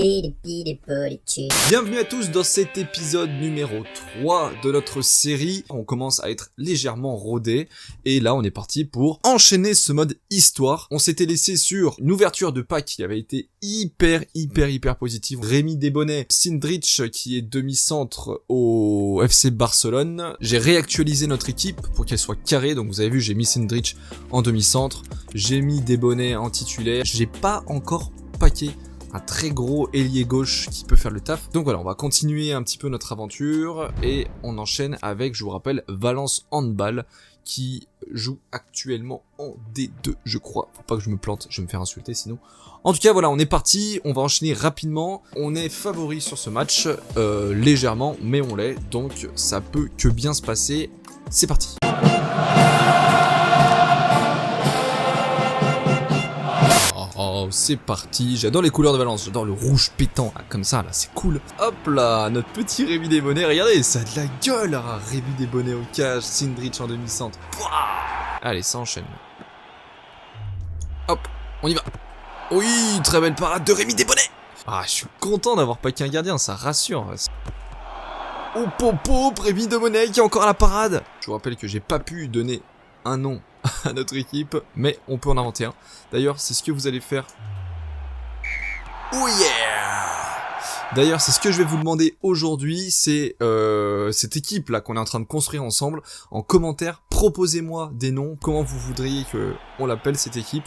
Bienvenue à tous dans cet épisode numéro 3 de notre série. On commence à être légèrement rodé et là on est parti pour enchaîner ce mode histoire. On s'était laissé sur une ouverture de pack qui avait été hyper positive. Rémi Desbonnets, Sindrich qui est demi-centre au FC Barcelone. J'ai réactualisé notre équipe pour qu'elle soit carrée, donc vous avez vu j'ai mis Sindrich en demi-centre, j'ai mis Desbonnets en titulaire. J'ai pas encore packé un très gros ailier gauche qui peut faire le taf. Donc voilà, on va continuer un petit peu notre aventure et on enchaîne avec, je vous rappelle, Valence Handball qui joue actuellement en D2, je crois. Faut pas que je me plante, je vais me faire insulter sinon. En tout cas, voilà, on est parti, on va enchaîner rapidement. On est favori sur ce match, légèrement, mais on l'est, donc ça peut que bien se passer. C'est parti. Oh, c'est parti, j'adore les couleurs de Valence, j'adore le rouge pétant, là, comme ça, là, c'est cool. Hop là, notre petit Rémi Desbonnets, regardez, ça a de la gueule, là. Rémi Desbonnets au cage, Sindrich en demi-centre. Allez, ça enchaîne. Hop, on y va. Oui, très belle parade de Rémi Desbonnets. Ah, je suis content d'avoir packé un gardien, ça rassure. Oh, popo, Rémi Desbonnets qui est encore à la parade. Je vous rappelle que j'ai pas pu donner un nom à notre équipe, mais on peut en inventer un. D'ailleurs, c'est ce que vous allez faire. Oh yeah! D'ailleurs, c'est ce que je vais vous demander aujourd'hui, c'est cette équipe là qu'on est en train de construire ensemble. En commentaire, proposez-moi des noms, comment vous voudriez que on l'appelle cette équipe.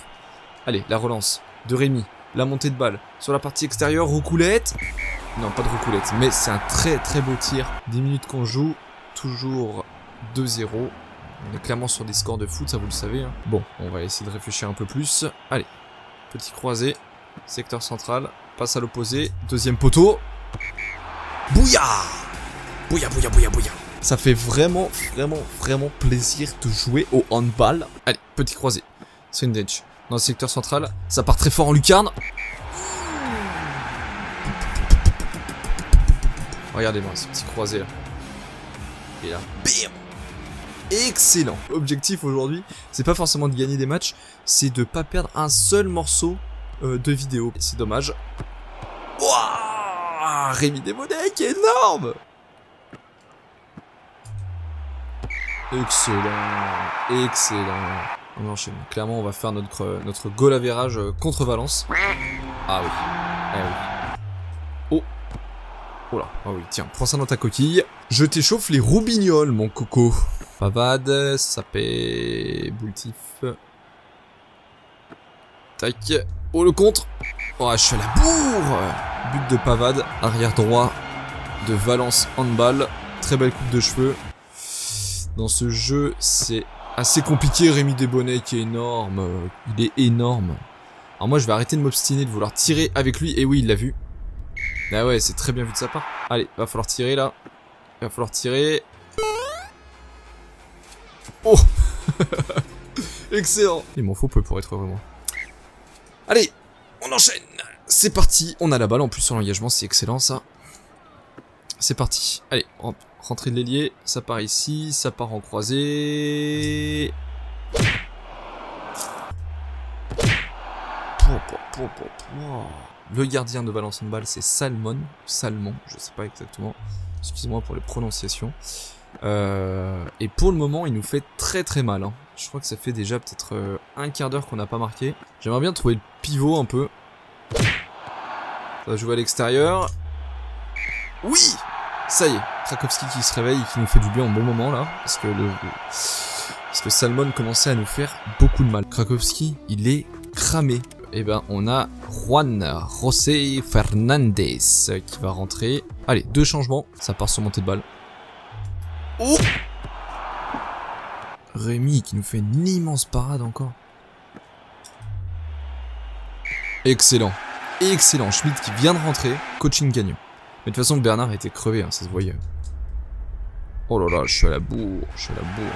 Allez, la relance de Rémi, la montée de balle sur la partie extérieure, roucoulette. Non, pas de roucoulette, mais c'est un très beau tir. 10 minutes qu'on joue, toujours 2-0. On est clairement sur des scores de foot, ça vous le savez. Hein. Bon, on va essayer de réfléchir un peu plus. Allez, petit croisé, secteur central, passe à l'opposé, deuxième poteau. Bouya! Bouya. Ça fait vraiment plaisir de jouer au handball. Allez, petit croisé, Sindrich dans le secteur central, ça part très fort en lucarne. Regardez-moi ce petit croisé là. Et là, bim! Excellent. L'objectif aujourd'hui, c'est pas forcément de gagner des matchs, c'est de pas perdre un seul morceau de vidéo. C'est dommage. Wouah, Rémi Desbonnets qui est énorme. Excellent. On enchaîne. Clairement, on va faire notre goal average contre Valence. Ah oui. Oh là, ah oui, tiens, prends ça dans ta coquille. Je t'échauffe les roubignoles, mon coco. Pavade, Sapé, Boultif. Tac. Oh, le contre. Oh, je suis à la bourre. But de Pavade, arrière droit de Valence Handball. Très belle coupe de cheveux. Dans ce jeu, c'est assez compliqué. Rémi Desbonnets qui est énorme. Il est énorme. Alors moi, je vais arrêter de m'obstiner de vouloir tirer avec lui. Et oui, il l'a vu. Ah ouais, c'est très bien vu de sa part. Allez, va falloir tirer là. Va falloir tirer. Oh. Excellent. Il m'en faut peu pour être heureux moi. Allez, on enchaîne. C'est parti. On a la balle en plus sur l'engagement, c'est excellent ça. C'est parti. Allez, rentrée de l'ailier. Ça part ici, ça part en croisé. Le gardien de Valence Handball, c'est Salmon, je sais pas exactement. Excusez-moi pour les prononciations. Et pour le moment, il nous fait très mal. Hein. Je crois que ça fait déjà peut-être un quart d'heure qu'on n'a pas marqué. J'aimerais bien trouver le pivot un peu. Ça va jouer à l'extérieur. Oui! Ça y est, Krakowski qui se réveille et qui nous fait du bien en bon moment là. Parce que Salmon commençait à nous faire beaucoup de mal. Krakowski, il est cramé. Et ben on a Juan José Fernandez qui va rentrer. Allez, 2 changements, ça part sur montée de balle. Oh, Rémi qui nous fait une immense parade encore. Excellent. Schmidt qui vient de rentrer, coaching gagnant. Mais de toute façon Bernard était crevé, hein, ça se voyait. Oh là là, je suis à la bourre.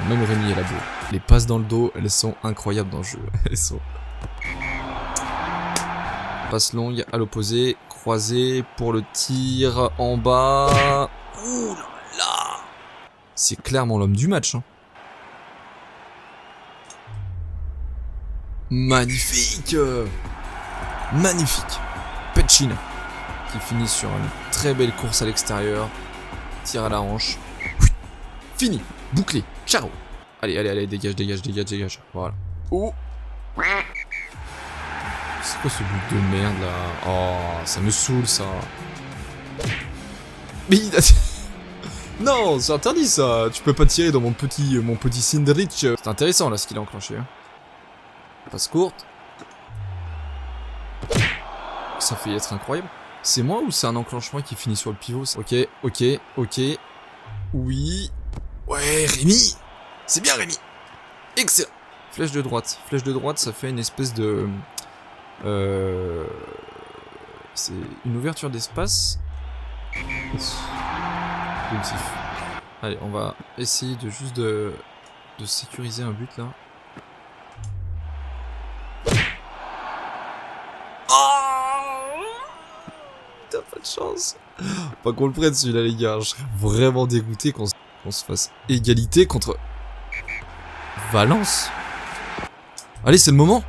Même Rémi est à la bourre. Les passes dans le dos, elles sont incroyables dans le jeu. Elles sont... Passe longue à l'opposé, croisé pour le tir en bas. Ouh là là. C'est clairement l'homme du match. Hein. Magnifique. Petchina. qui finit sur une très belle course à l'extérieur. Tir à la hanche. Fini. Bouclé. Ciao. Allez, dégage. Voilà. Oh. C'est quoi ce but de merde là? Oh, ça me saoule ça. Mais il a... Non, c'est interdit ça. Tu peux pas tirer dans mon petit Sindrich. C'est intéressant là ce qu'il a enclenché. Hein. Passe courte. Ça fait être incroyable. C'est moi ou c'est un enclenchement qui finit sur le pivot ça? Ok. Oui. Ouais, Rémi. C'est bien Rémi. Excellent. Flèche de droite, ça fait une espèce de... c'est une ouverture d'espace. Allez, on va essayer de juste de sécuriser un but là. Oh, t'as pas de chance. Pas qu'on le prenne celui-là les gars. Je serais vraiment dégoûté qu'on se fasse égalité contre Valence. Allez, c'est le moment.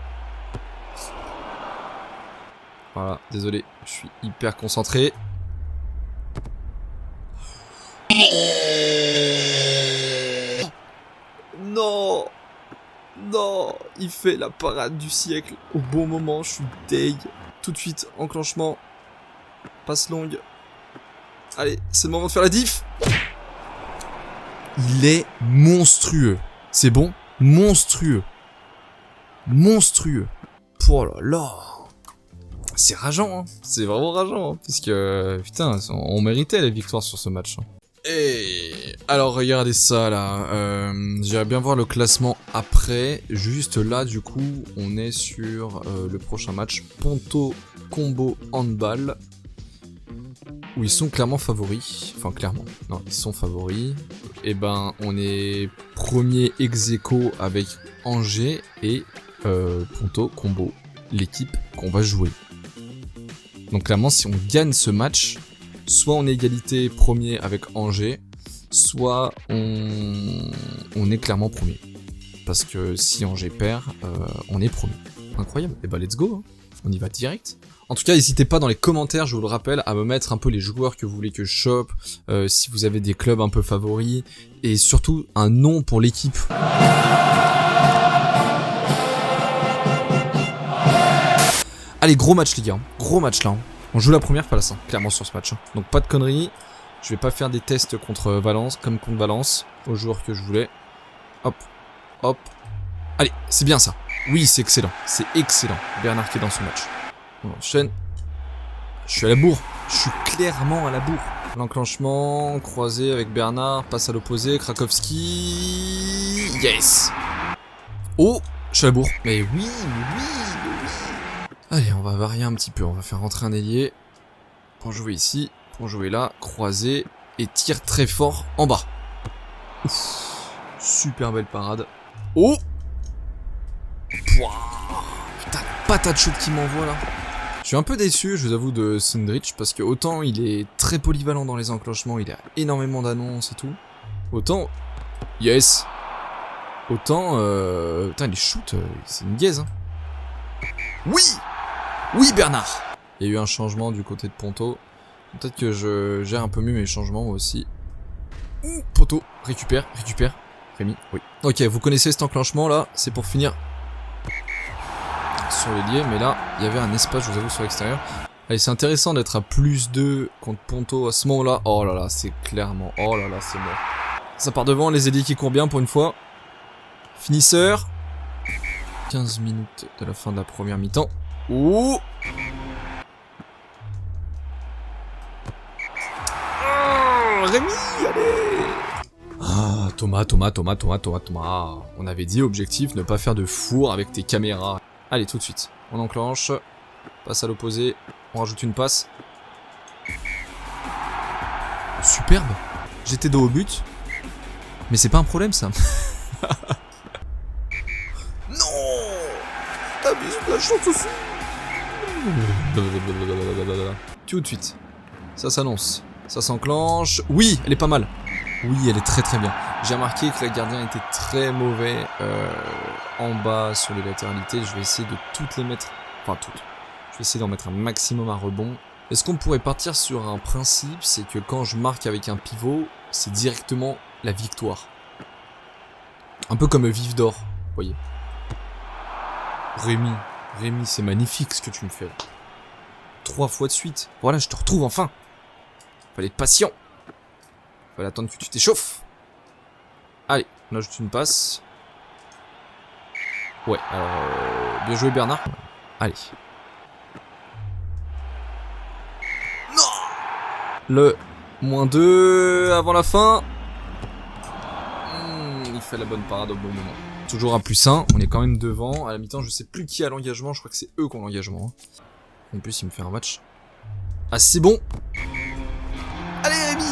Voilà, désolé, je suis hyper concentré. Non, il fait la parade du siècle au bon moment, je suis deg. Tout de suite, enclenchement, passe longue. Allez, c'est le moment de faire la diff. Il est monstrueux. C'est bon? Monstrueux. Oh là là. C'est rageant, hein. C'est vraiment rageant, hein. Parce que, putain, on méritait la victoire sur ce match. Hein. Et alors, regardez ça, là. J'irai bien voir le classement après. Juste là, du coup, on est sur le prochain match. Ponto Combo Handball. Où ils sont clairement favoris. Enfin, clairement. Non, ils sont favoris. Et ben, on est premier ex-aequo avec Angers et Ponto Combo, l'équipe qu'on va jouer. Donc clairement, si on gagne ce match, soit on est égalité premier avec Angers, soit on est clairement premier. Parce que si Angers perd, on est premier. Incroyable. Et bah let's go, hein. On y va direct. En tout cas, n'hésitez pas dans les commentaires, je vous le rappelle, à me mettre un peu les joueurs que vous voulez que je chope, si vous avez des clubs un peu favoris, et surtout un nom pour l'équipe. Allez, gros match les gars, gros match là. On joue la première place, hein, clairement sur ce match. Hein. Donc pas de conneries, je vais pas faire des tests contre Valence, comme contre Valence, aux joueurs que je voulais. Hop. Allez, c'est bien ça. Oui, c'est excellent, Bernard qui est dans ce match. On enchaîne. Je suis à la bourre, je suis clairement à la bourre. L'enclenchement, croisé avec Bernard, passe à l'opposé, Krakowski... Yes. Oh, je suis à la bourre. Mais oui. Allez, on va varier un petit peu, on va faire rentrer un ailier. Pour jouer ici, pour jouer là, croisé, et tire très fort en bas. Ouf, super belle parade. Oh. Pouah, putain, la patate chaude qui m'envoie là. Je suis un peu déçu, je vous avoue, de Sundrich, parce que autant il est très polyvalent dans les enclenchements, il a énormément d'annonces et tout. Autant... Yes. Autant... Putain, les shoots, c'est une gaze, hein. Oui, Bernard. Il y a eu un changement du côté de Ponto. Peut-être que je gère un peu mieux mes changements, moi aussi. Ouh, Ponto, récupère. Rémi, oui. Ok, vous connaissez cet enclenchement, là, c'est pour finir... sur l'ailier, mais là, il y avait un espace, je vous avoue, sur l'extérieur. Allez, c'est intéressant d'être à +2 contre Ponto à ce moment-là. Oh là là, c'est clairement... Oh là là, c'est mort. Ça part devant, les ailiers qui courent bien pour une fois. Finisseur. 15 minutes de la fin de la première mi-temps. Oh, Rémi, allez. Ah, Thomas. On avait dit, objectif, ne pas faire de four avec tes caméras. Allez, tout de suite. On enclenche. Passe à l'opposé. On rajoute une passe. Superbe. J'étais dos au but. Mais c'est pas un problème, ça. Non. T'abuses de la chance aussi. Tout de suite. Ça s'annonce. Ça s'enclenche. Oui, elle est pas mal. Oui, elle est très bien. J'ai remarqué que le gardien était très mauvais en bas sur les latéralités. Je vais essayer de toutes les mettre. Enfin, toutes. Je vais essayer d'en mettre un maximum à rebond. Est-ce qu'on pourrait partir sur un principe, c'est que quand je marque avec un pivot, c'est directement la victoire. Un peu comme Vif d'Or, vous voyez. Rémi, c'est magnifique ce que tu me fais. 3 fois de suite. Voilà, je te retrouve enfin. Fallait être patient. Fallait attendre que tu t'échauffes. Allez, là je une passe. Ouais, alors... bien joué Bernard. Allez. Non. Le -2 avant la fin. Il fait la bonne parade au bon moment. Toujours un +1, on est quand même devant. À la mi-temps, je sais plus qui a l'engagement, je crois que c'est eux qui ont l'engagement. En plus, il me fait un match assez bon. Allez, Rémi!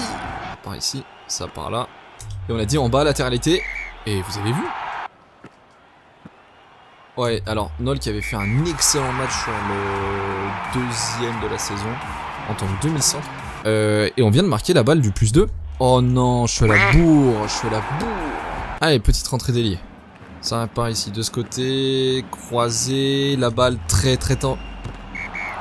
Par ici, ça par là. Et on a dit en bas, latéralité. Et vous avez vu? Ouais, alors, Nol qui avait fait un excellent match sur le 2e de la saison, en tant que demi-centre. Et on vient de marquer la balle du +2. Oh non, je suis à la bourre, Allez, petite rentrée d'ailier. Ça part ici de ce côté, croisé, la balle très tend.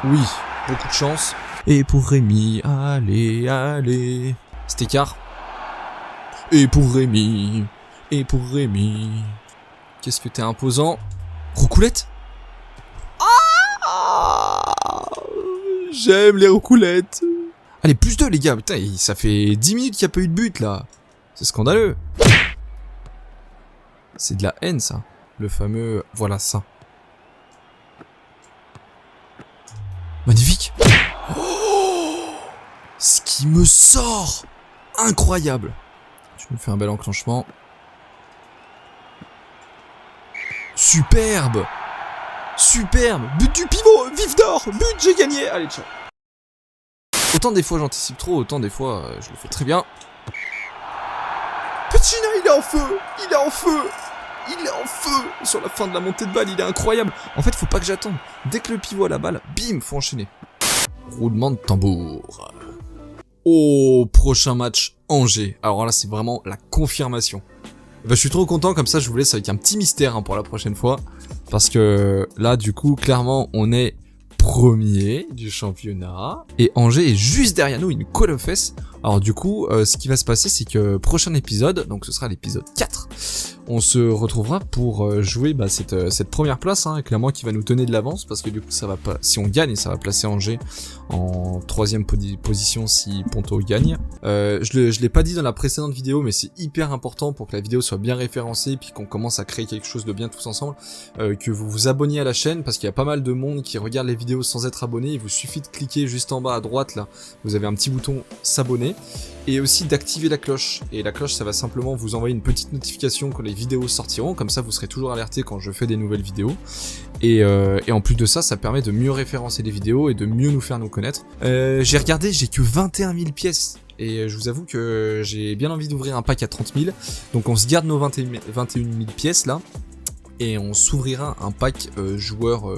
Oui, beaucoup de chance. Et pour Rémi, allez. Cet écart. Et pour Rémi. Qu'est-ce que t'es imposant. Roucoulette. Ah, j'aime les roucoulettes. Allez, +2 les gars, putain, ça fait 10 minutes qu'il n'y a pas eu de but là. C'est scandaleux. C'est de la haine ça. Le fameux... Voilà ça. Magnifique. Oh, ce qui me sort. Incroyable. Tu me fais un bel enclenchement. Superbe. But du pivot. Vif d'Or. But, j'ai gagné. Allez, ciao. Autant des fois j'anticipe trop, autant des fois je le fais très bien. Pecina, il est en feu. Sur la fin de la montée de balle, il est incroyable. En fait, faut pas que j'attende. Dès que le pivot a la balle, bim, faut enchaîner. Roulement de tambour. Oh, prochain match, Angers. Alors là, c'est vraiment la confirmation. Bah, je suis trop content, comme ça je vous laisse avec un petit mystère hein, pour la prochaine fois. Parce que là, du coup, clairement, on est premier du championnat. Et Angers est juste derrière nous, une colle aux fesses. Alors du coup, ce qui va se passer, c'est que prochain épisode, donc ce sera l'épisode 4, on se retrouvera pour jouer cette première place, hein, clairement qui va nous donner de l'avance, parce que du coup, ça va pas, si on gagne, ça va placer Angers en 3e position si Ponto gagne. Je l'ai pas dit dans la précédente vidéo, mais c'est hyper important pour que la vidéo soit bien référencée, puis qu'on commence à créer quelque chose de bien tous ensemble, que vous vous abonniez à la chaîne, parce qu'il y a pas mal de monde qui regarde les vidéos sans être abonné. Il vous suffit de cliquer juste en bas à droite, là, vous avez un petit bouton s'abonner. Et aussi d'activer la cloche. Et la cloche, ça va simplement vous envoyer une petite notification quand les vidéos sortiront. Comme ça, vous serez toujours alerté quand je fais des nouvelles vidéos. Et en plus de ça, ça permet de mieux référencer les vidéos et de mieux nous faire nous connaître. J'ai regardé, j'ai que 21 000 pièces. Et je vous avoue que j'ai bien envie d'ouvrir un pack à 30 000. Donc on se garde nos 21 000 pièces là. Et on s'ouvrira un pack joueur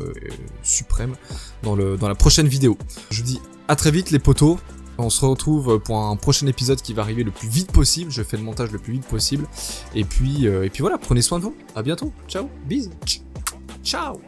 suprême dans la prochaine vidéo. Je vous dis à très vite les potos. On se retrouve pour un prochain épisode qui va arriver le plus vite possible. Je fais le montage le plus vite possible. Et puis voilà, prenez soin de vous. À bientôt. Ciao. Bisous. Ciao.